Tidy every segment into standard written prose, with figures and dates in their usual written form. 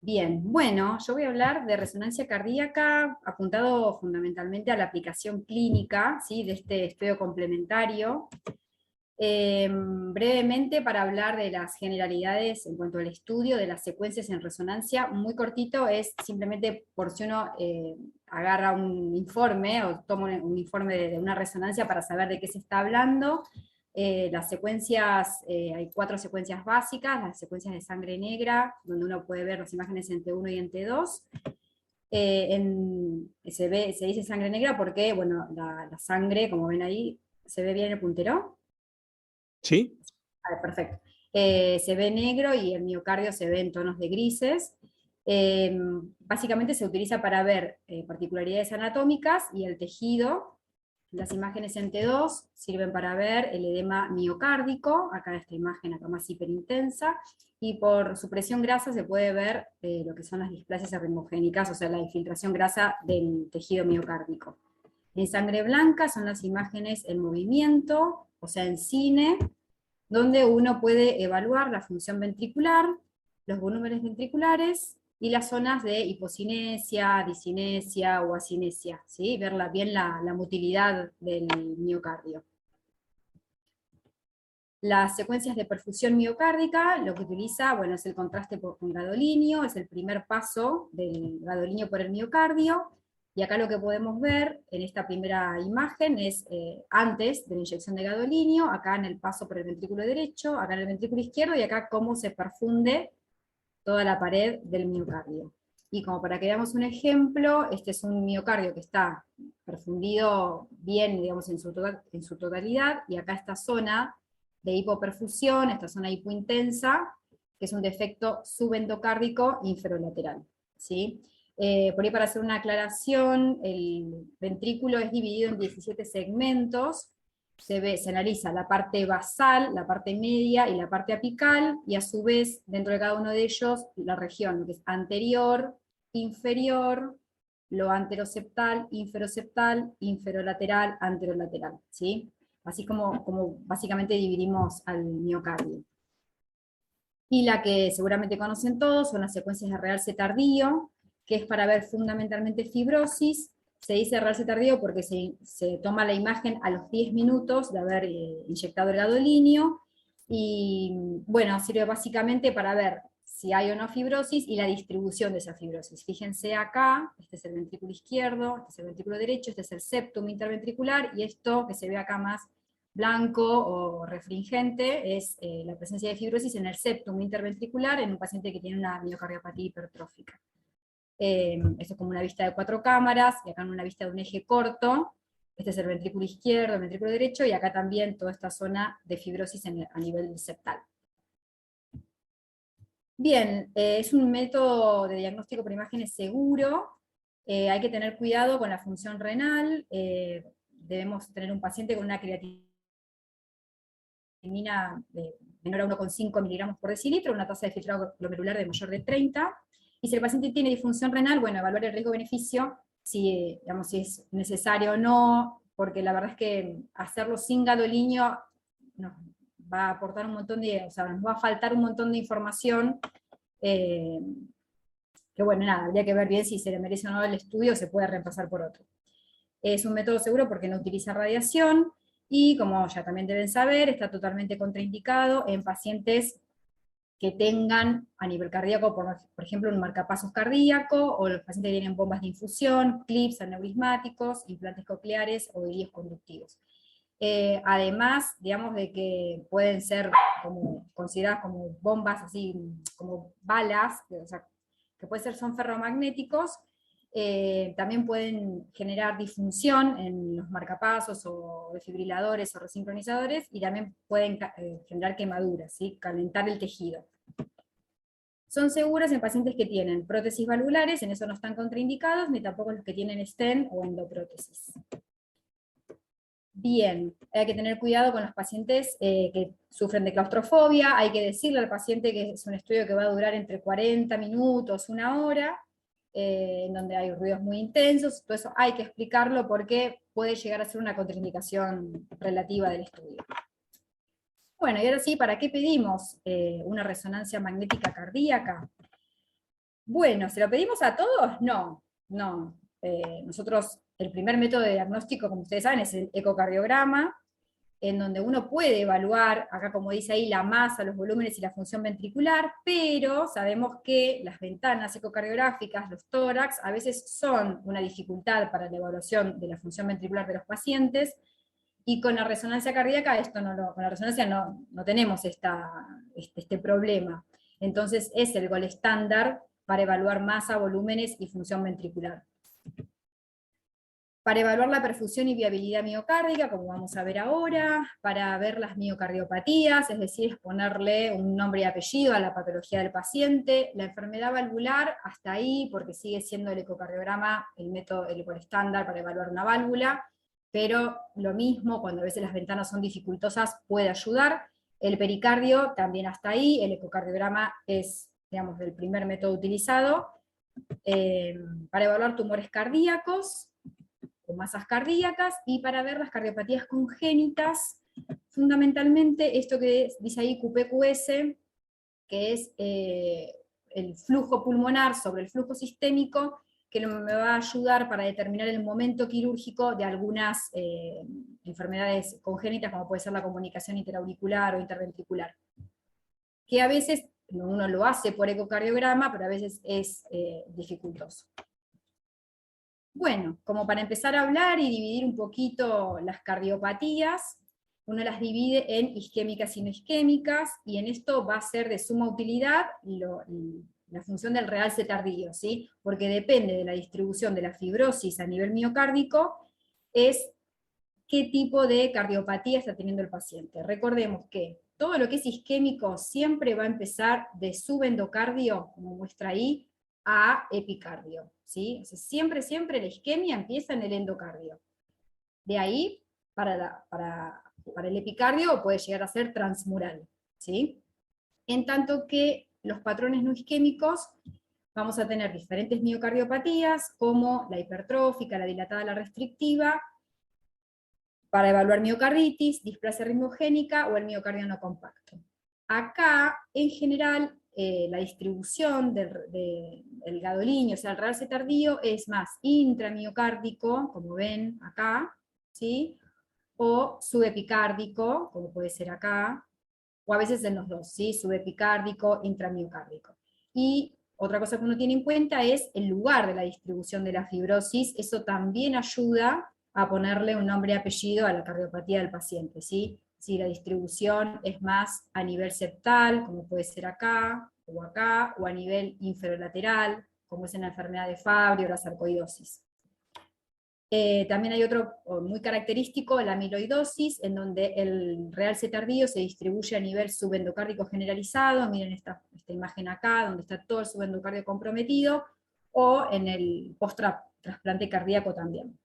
Bien, bueno, yo voy a hablar de resonancia cardíaca apuntado fundamentalmente a la aplicación clínica, ¿sí? De este estudio complementario. Brevemente, para hablar de las generalidades en cuanto al estudio de las secuencias en resonancia, muy cortito, es simplemente por si uno agarra un informe o toma un informe de una resonancia para saber de qué se está hablando. Las secuencias, hay 4 secuencias básicas: las secuencias de sangre negra, donde uno puede ver las imágenes en T1 y en T2. Se dice sangre negra porque, bueno, la sangre, como ven ahí, ¿se ve bien el puntero? ¿Sí? Perfecto. Se ve negro y el miocardio se ve en tonos de grises. Básicamente se utiliza para ver particularidades anatómicas y el tejido. Las imágenes en T2 sirven para ver el edema miocárdico, acá esta imagen acá más hiperintensa, y por supresión grasa se puede ver lo que son las displasias arritmogénicas, o sea, la infiltración grasa del tejido miocárdico. En sangre blanca son las imágenes en movimiento, o sea, en cine, donde uno puede evaluar la función ventricular, los volúmenes ventriculares y las zonas de hipocinesia, discinesia o acinesia, ¿sí? Ver bien la motilidad del miocardio. Las secuencias de perfusión miocárdica, lo que utiliza, bueno, es el contraste con gadolinio, es el primer paso del gadolinio por el miocardio, y acá lo que podemos ver en esta primera imagen es antes de la inyección de gadolinio, acá en el paso por el ventrículo derecho, acá en el ventrículo izquierdo, y acá cómo se perfunde toda la pared del miocardio. Y como para que veamos un ejemplo, este es un miocardio que está perfundido bien, digamos, en su totalidad, y acá esta zona de hipoperfusión, esta zona hipointensa, que es un defecto subendocárdico inferolateral, ¿sí? Por ahí, para hacer una aclaración, el ventrículo es dividido en 17 segmentos. Se analiza la parte basal, la parte media y la parte apical, y a su vez, dentro de cada uno de ellos, la región que es anterior, inferior, lo anteroseptal, inferoseptal, inferolateral, anterolateral, ¿sí? Así como básicamente dividimos al miocardio. Y la que seguramente conocen todos son las secuencias de realce tardío, que es para ver fundamentalmente fibrosis. Se dice realce tardío porque se toma la imagen a los 10 minutos de haber inyectado el gadolinio, y bueno, sirve básicamente para ver si hay o no fibrosis y la distribución de esa fibrosis. Fíjense acá, este es el ventrículo izquierdo, este es el ventrículo derecho, este es el septum interventricular, y esto que se ve acá más blanco o refringente es la presencia de fibrosis en el septum interventricular en un paciente que tiene una miocardiopatía hipertrófica. Esto es como una vista de 4 cámaras, y acá en una vista de un eje corto. Este es el ventrículo izquierdo, el ventrículo derecho, y acá también toda esta zona de fibrosis a nivel septal. Bien, es un método de diagnóstico por imágenes seguro. Hay que tener cuidado con la función renal. Debemos tener un paciente con una creatinina menor a 1,5 miligramos por decilitro, una tasa de filtrado glomerular de mayor de 30, y si el paciente tiene disfunción renal, bueno, evaluar el riesgo-beneficio, si, digamos, si es necesario o no, porque la verdad es que hacerlo sin gadolinio nos va a aportar un montón de, o sea, nos va a faltar un montón de información, eh, que bueno, nada, habría que ver bien si se le merece o no el estudio, o se puede reemplazar por otro. Es un método seguro porque no utiliza radiación, y como ya también deben saber, está totalmente contraindicado en pacientes que tengan a nivel cardíaco, por ejemplo, un marcapasos cardíaco, o los pacientes que tienen bombas de infusión, clips aneurismáticos, implantes cocleares o hilillos conductivos. Además, digamos, de que pueden ser consideradas como bombas, así como balas, o sea, que son ferromagnéticos. También pueden generar disfunción en los marcapasos o desfibriladores o resincronizadores, y también pueden generar quemaduras, ¿sí? Calentar el tejido. Son seguras en pacientes que tienen prótesis valvulares, en eso no están contraindicados, ni tampoco los que tienen stent o endoprótesis. Bien, hay que tener cuidado con los pacientes que sufren de claustrofobia. Hay que decirle al paciente que es un estudio que va a durar entre 40 minutos, 1 hora, en donde hay ruidos muy intensos. Todo eso hay que explicarlo porque puede llegar a ser una contraindicación relativa del estudio. Bueno, y ahora sí, ¿para qué pedimos una resonancia magnética cardíaca? Bueno, ¿se lo pedimos a todos? No, no. Nosotros, el primer método de diagnóstico, como ustedes saben, es el ecocardiograma, en donde uno puede evaluar, acá como dice ahí, la masa, los volúmenes y la función ventricular, pero sabemos que las ventanas ecocardiográficas, los tórax, a veces son una dificultad para la evaluación de la función ventricular de los pacientes, y con la resonancia cardíaca, con la resonancia no tenemos este problema. Entonces es el gol estándar para evaluar masa, volúmenes y función ventricular. Para evaluar la perfusión y viabilidad miocárdica, como vamos a ver ahora, para ver las miocardiopatías, es decir, ponerle un nombre y apellido a la patología del paciente, la enfermedad valvular, hasta ahí, porque sigue siendo el ecocardiograma el método, el estándar para evaluar una válvula, pero lo mismo, cuando a veces las ventanas son dificultosas, puede ayudar. El pericardio, también hasta ahí, el ecocardiograma es, digamos, el primer método utilizado. Para evaluar tumores cardíacos, con masas cardíacas, y para ver las cardiopatías congénitas, fundamentalmente esto que dice ahí QPQS, que es el flujo pulmonar sobre el flujo sistémico, que me va a ayudar para determinar el momento quirúrgico de algunas enfermedades congénitas, como puede ser la comunicación interauricular o interventricular, que a veces uno lo hace por ecocardiograma, pero a veces es dificultoso. Bueno, como para empezar a hablar y dividir un poquito las cardiopatías, uno las divide en isquémicas y no isquémicas, y en esto va a ser de suma utilidad la función del realce tardío, ¿sí? Porque depende de la distribución de la fibrosis a nivel miocárdico, es qué tipo de cardiopatía está teniendo el paciente. Recordemos que todo lo que es isquémico siempre va a empezar de subendocardio, como muestra ahí, a epicardio, ¿sí? O sea, siempre la isquemia empieza en el endocardio. De ahí, para el epicardio puede llegar a ser transmural, ¿sí? En tanto que los patrones no isquémicos vamos a tener diferentes miocardiopatías, como la hipertrófica, la dilatada, la restrictiva, para evaluar miocarditis, displasia ritmogénica o el miocardio no compacto. Acá, en general, la distribución del gadolinio, o sea, el realce tardío, es más intramiocárdico, como ven acá, ¿sí? O subepicárdico, como puede ser acá, o a veces en los dos, ¿sí? Subepicárdico, intramiocárdico. Y otra cosa que uno tiene en cuenta es el lugar de la distribución de la fibrosis, eso también ayuda a ponerle un nombre y apellido a la cardiopatía del paciente, ¿sí? Si la distribución es más a nivel septal, como puede ser acá, o a nivel inferolateral, como es en la enfermedad de Fabry o la sarcoidosis. También hay otro muy característico, la amiloidosis, en donde el realce tardío se distribuye a nivel subendocárdico generalizado, miren esta imagen acá, donde está todo el subendocardio comprometido, o en el post-trasplante cardíaco también.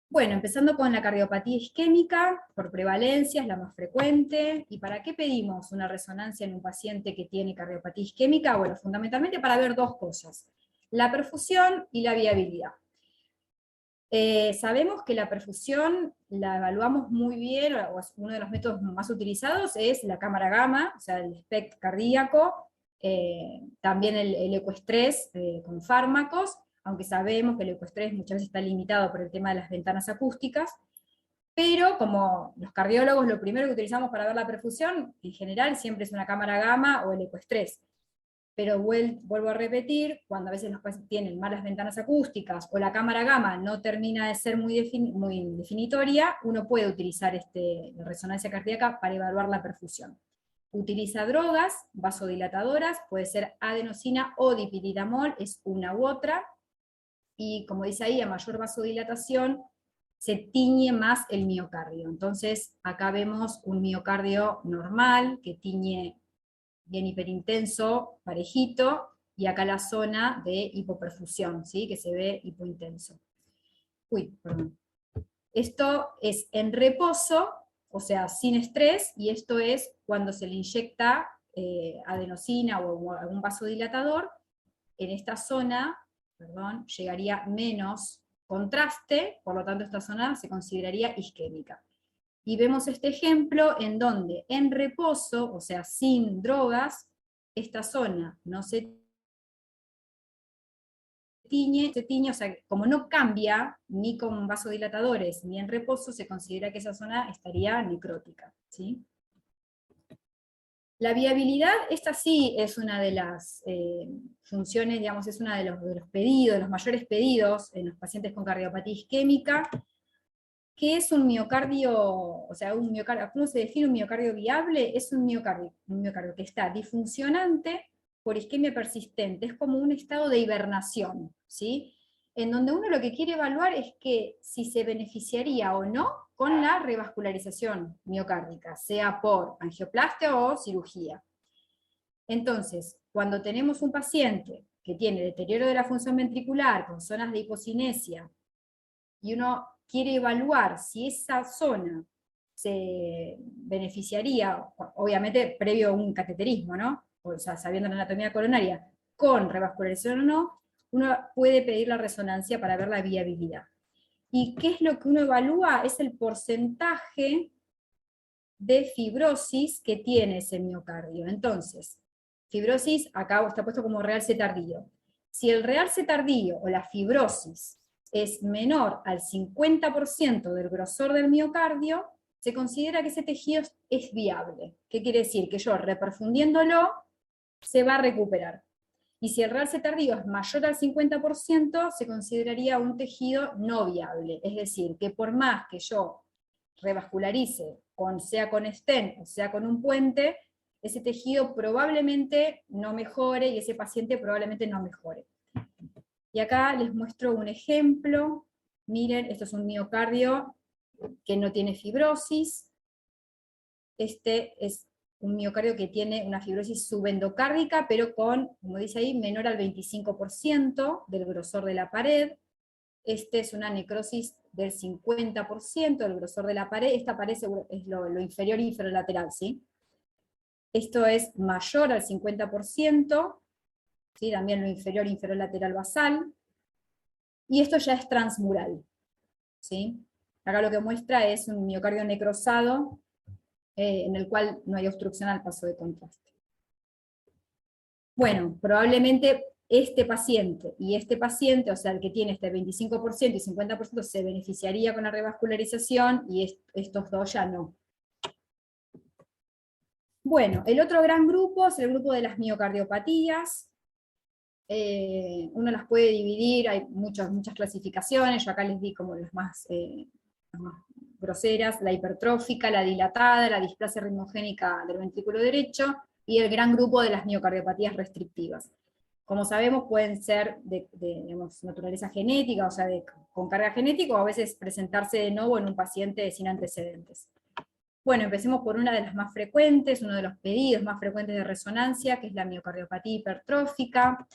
Bueno, empezando con la cardiopatía isquémica, por prevalencia es la más frecuente. ¿Y para qué pedimos una resonancia en un paciente que tiene cardiopatía isquémica? Bueno, fundamentalmente para ver dos cosas, la perfusión y la viabilidad. Sabemos que la perfusión la evaluamos muy bien, o uno de los métodos más utilizados es la cámara gamma, o sea, el SPECT cardíaco, también el ecoestrés con fármacos, aunque sabemos que el ecoestrés muchas veces está limitado por el tema de las ventanas acústicas, pero como los cardiólogos lo primero que utilizamos para ver la perfusión, en general siempre es una cámara gamma o el ecoestrés. Pero vuelvo a repetir, cuando a veces los pacientes tienen malas ventanas acústicas o la cámara gamma no termina de ser muy definitoria, uno puede utilizar la resonancia cardíaca para evaluar la perfusión. Utiliza drogas vasodilatadoras, puede ser adenosina o dipiritamol, es una u otra, y como dice ahí, a mayor vasodilatación se tiñe más el miocardio. Entonces acá vemos un miocardio normal que tiñe bien hiperintenso, parejito, y acá la zona de hipoperfusión, ¿sí? Que se ve hipointenso. Uy, perdón. Esto es en reposo, o sea, sin estrés, y esto es cuando se le inyecta adenosina o algún vasodilatador, en esta zona, perdón, llegaría menos contraste, por lo tanto esta zona se consideraría isquémica. Y vemos este ejemplo en donde en reposo, o sea, sin drogas, esta zona no se tiñe, o sea, como no cambia ni con vasodilatadores ni en reposo, se considera que esa zona estaría necrótica, ¿sí? La viabilidad, esta sí es una de las funciones, digamos, es uno de los pedidos, los mayores pedidos en los pacientes con cardiopatía isquémica. ¿Qué es un miocardio? O sea, ¿cómo se define un miocardio viable? Es un miocardio que está disfuncionante por isquemia persistente, es como un estado de hibernación, ¿sí? En donde uno lo que quiere evaluar es que si se beneficiaría o no con la revascularización miocárdica, sea por angioplastia o cirugía. Entonces, cuando tenemos un paciente que tiene deterioro de la función ventricular con zonas de hipocinesia, y uno quiere evaluar si esa zona se beneficiaría, obviamente previo a un cateterismo, ¿no? O sea, sabiendo la anatomía coronaria, con revascularización o no, uno puede pedir la resonancia para ver la viabilidad. ¿Y qué es lo que uno evalúa? Es el porcentaje de fibrosis que tiene ese miocardio. Entonces, fibrosis, acá está puesto como realce tardío. Si el realce tardío o la fibrosis es menor al 50% del grosor del miocardio, se considera que ese tejido es viable. ¿Qué quiere decir? Que yo reperfundiéndolo se va a recuperar. Y si el realce tardío es mayor al 50%, se consideraría un tejido no viable. Es decir, que por más que yo revascularice, sea con stent o sea con un puente, ese tejido probablemente no mejore y ese paciente probablemente no mejore. Y acá les muestro un ejemplo. Miren, esto es un miocardio que no tiene fibrosis. Este es un miocardio que tiene una fibrosis subendocárdica, pero con, como dice ahí, menor al 25% del grosor de la pared. Este es una necrosis del 50% del grosor de la pared. Esta pared es lo inferior inferolateral, ¿sí? Esto es mayor al 50%, ¿sí? También lo inferior inferolateral basal. Y esto ya es transmural, ¿sí? Acá lo que muestra es un miocardio necrosado en el cual no hay obstrucción al paso de contraste. Bueno, probablemente este paciente y este paciente, o sea, el que tiene este 25% y 50% se beneficiaría con la revascularización y estos dos ya no. Bueno, el otro gran grupo es el grupo de las miocardiopatías. Uno las puede dividir, hay muchas clasificaciones, yo acá les di como las más groseras: la hipertrófica, la dilatada, la displasia ritmogénica del ventrículo derecho, y el gran grupo de las miocardiopatías restrictivas. Como sabemos, pueden ser digamos, naturaleza genética, o sea, con carga genética, o a veces presentarse de nuevo en un paciente sin antecedentes. Bueno, empecemos por una de las más frecuentes, uno de los pedidos más frecuentes de resonancia, que es la miocardiopatía hipertrófica.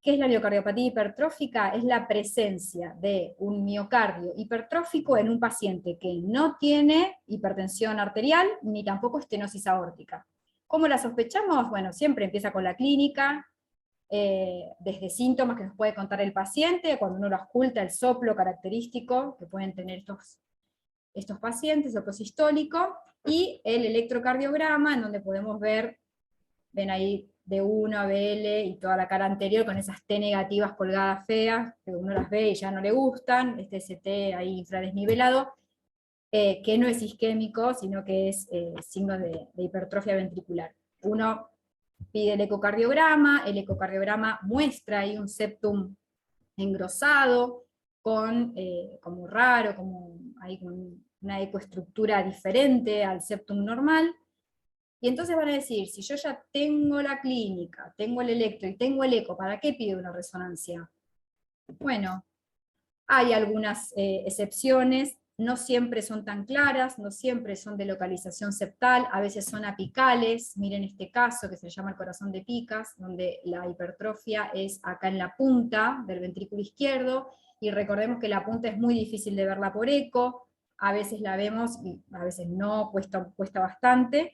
¿Qué es la miocardiopatía hipertrófica? Es la presencia de un miocardio hipertrófico en un paciente que no tiene hipertensión arterial ni tampoco estenosis aórtica. ¿Cómo la sospechamos? Bueno, siempre empieza con la clínica, desde síntomas que nos puede contar el paciente, cuando uno lo ausculta, el soplo característico que pueden tener estos pacientes, soplo sistólico, y el electrocardiograma, en donde podemos ver, ven ahí D1, BL y toda la cara anterior con esas T negativas colgadas feas, que uno las ve y ya no le gustan, este ST ahí infradesnivelado, que no es isquémico, sino que es signo de hipertrofia ventricular. Uno pide el ecocardiograma muestra ahí un septum engrosado, como raro, ahí con una ecoestructura diferente al septum normal. Y entonces van a decir, si yo ya tengo la clínica, tengo el electro y tengo el eco, ¿para qué pido una resonancia? Bueno, hay algunas excepciones, no siempre son tan claras, no siempre son de localización septal, a veces son apicales. Miren este caso que se llama el corazón de Picas, donde la hipertrofia es acá en la punta del ventrículo izquierdo, y recordemos que la punta es muy difícil de verla por eco, a veces la vemos y a veces no, cuesta bastante.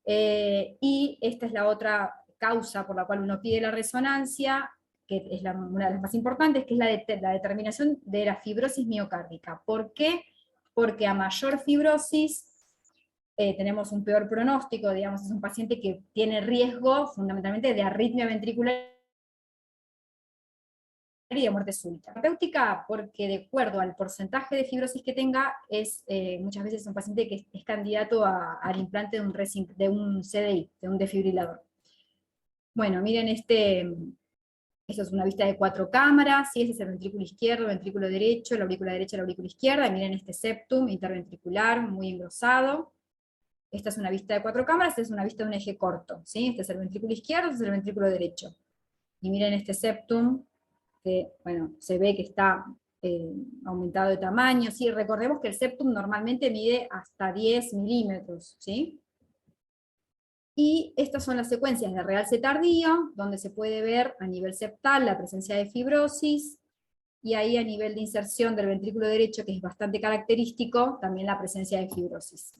Y esta es la otra causa por la cual uno pide la resonancia, que es una de las más importantes, que es la determinación de la fibrosis miocárdica. ¿Por qué? Porque a mayor fibrosis tenemos un peor pronóstico, digamos, es un paciente que tiene riesgo fundamentalmente de arritmia ventricular y de muerte súbita. Terapéutica porque de acuerdo al porcentaje de fibrosis que tenga, muchas veces es un paciente que es candidato al implante de un CDI, de un desfibrilador. Bueno, miren esto es una vista de 4 cámaras, ¿sí? Este es el ventrículo izquierdo, el ventrículo derecho, la aurícula derecha, la aurícula izquierda, y miren este septum interventricular muy engrosado. Esta es una vista de 4 cámaras, esta es una vista de un eje corto, ¿sí? Este es el ventrículo izquierdo, este es el ventrículo derecho. Y miren este septum, que, bueno, se ve que está aumentado de tamaño, ¿sí? Recordemos que el septum normalmente mide hasta 10 milímetros, ¿sí? Y estas son las secuencias de realce tardío, donde se puede ver a nivel septal la presencia de fibrosis, y ahí a nivel de inserción del ventrículo derecho, que es bastante característico, también la presencia de fibrosis.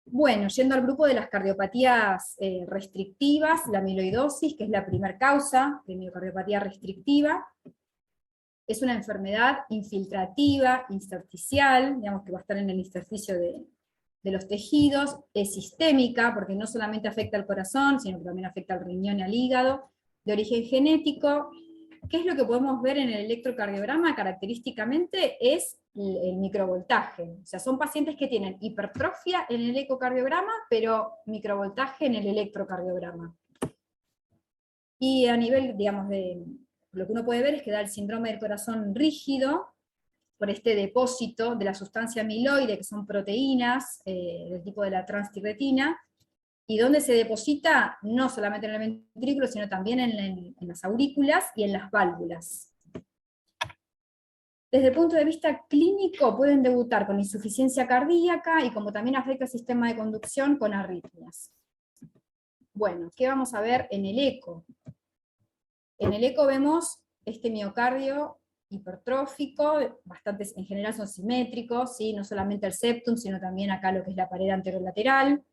Bueno, yendo al grupo de las cardiopatías restrictivas, la amiloidosis, que es la primera causa de miocardiopatía restrictiva, es una enfermedad infiltrativa, intersticial, digamos que va a estar en el intersticio de los tejidos, es sistémica, porque no solamente afecta al corazón, sino que también afecta al riñón y al hígado, de origen genético. ¿Qué es lo que podemos ver en el electrocardiograma? Característicamente es el microvoltaje. O sea, son pacientes que tienen hipertrofia en el ecocardiograma, pero microvoltaje en el electrocardiograma. Y a nivel, digamos, de lo que uno puede ver es que da el síndrome del corazón rígido, por este depósito de la sustancia amiloide, que son proteínas del tipo de la transtibretina, y donde se deposita no solamente en el ventrículo, sino también en las aurículas y en las válvulas. Desde el punto de vista clínico, pueden debutar con insuficiencia cardíaca y como también afecta el sistema de conducción, con arritmias. Bueno, ¿qué vamos a ver en el eco? En el eco vemos este miocardio hipertrófico, bastantes, en general son simétricos, ¿sí? No solamente el septum, sino también acá lo que es la pared anterolateral,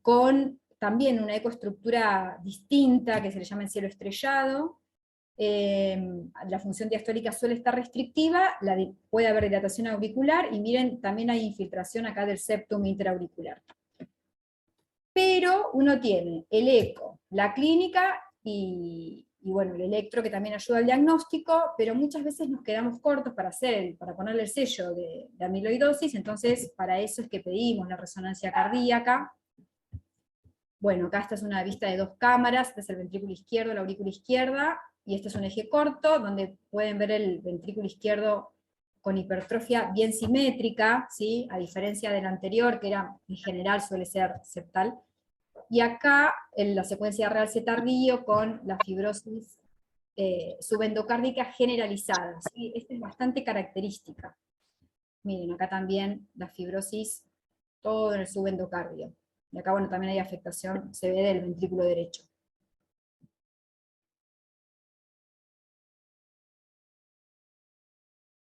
con también una ecoestructura distinta, que se le llama el cielo estrellado. La función diastólica suele estar restrictiva, puede haber dilatación auricular, y miren, también hay infiltración acá del septum interauricular. Pero uno tiene el eco, la clínica y bueno, el electro, que también ayuda al diagnóstico, pero muchas veces nos quedamos cortos para ponerle el sello de amiloidosis, entonces para eso es que pedimos la resonancia cardíaca. Bueno, acá esta es una vista de 2 cámaras, este es el ventrículo izquierdo, la aurícula izquierda, y este es un eje corto, donde pueden ver el ventrículo izquierdo con hipertrofia bien simétrica, ¿sí? A diferencia del anterior, que era, en general suele ser septal. Y acá, en la secuencia de realce tardío, con la fibrosis subendocárdica generalizada, ¿sí? Esta es bastante característica. Miren, acá también la fibrosis, todo en el subendocardio. Y acá, bueno, también hay afectación, se ve del ventrículo derecho.